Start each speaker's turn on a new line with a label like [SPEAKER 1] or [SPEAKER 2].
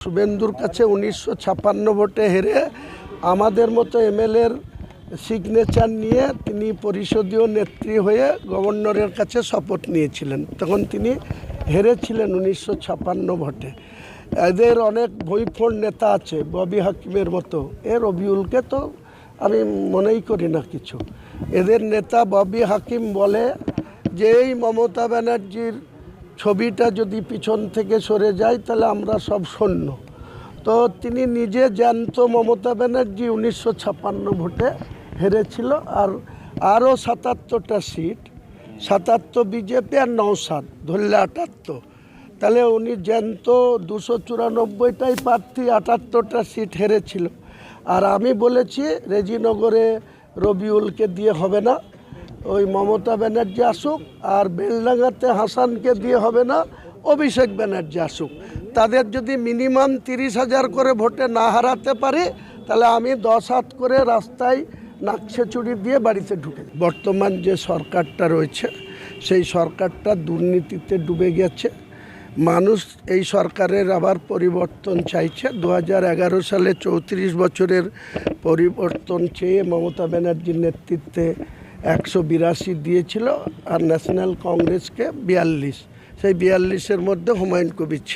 [SPEAKER 1] শুভেন্দুর কাছে ১৯৫৬ ভোটে হেরে আমাদের মতো এমএলএর সিগনেচার নিয়ে তিনি পরিষদীয় নেত্রী হয়ে গভর্নরের কাছে শপথ নিয়েছিলেন। তখন তিনি হেরেছিলেন ১৯৫৬ ভোটে। এদের অনেক ভুইফোড় নেতা আছে, ববি হাকিমের মতো। রবিউলকে তো আমি মনেই করি না কিছু। এদের নেতা ববি হাকিম বলে যে এই মমতা ব্যানার্জির ছবিটা যদি পিছন থেকে সরে যায় তাহলে আমরা সব শূন্য। তো তিনি নিজে জ্যান্ত মমতা ব্যানার্জি ১৯৫৬ ভোটে হেরেছিল। আর আরও ৭৭টা সিট, ৭৭ বিজেপি আর ৯ ধরলে ৭৮। তাহলে উনি জ্যান্ত ২৯৪টাই প্রার্থী, ৭৮টা সিট হেরেছিল। আর আমি বলেছি রেজিনগরে রবিউলকে দিয়ে হবে না, ওই মমতা ব্যানার্জি আসুক। আর বেলডাঙ্গাতে হাসানকে দিয়ে হবে না, অভিষেক ব্যানার্জি আসুক। তাদের যদি মিনিমাম ৩০,০০০ করে ভোটে না হারাতে পারি তাহলে আমি ১০ হাত করে রাস্তায় নাকছেচুরি দিয়ে বাড়িতে ঢুকে। বর্তমান যে সরকারটা রয়েছে সেই সরকারটা দুর্নীতিতে ডুবে গেছে। মানুষ এই সরকারের আবার পরিবর্তন চাইছে। ২০১১ সালে ৩৪ বছরের পরিবর্তন চেয়ে মমতা ব্যানার্জির নেতৃত্বে ১৮২ দিয়েছিল আর ন্যাশনাল কংগ্রেসকে ৪২। সেই ৪২-এর মধ্যে হুমায়ুন কবির ছিল।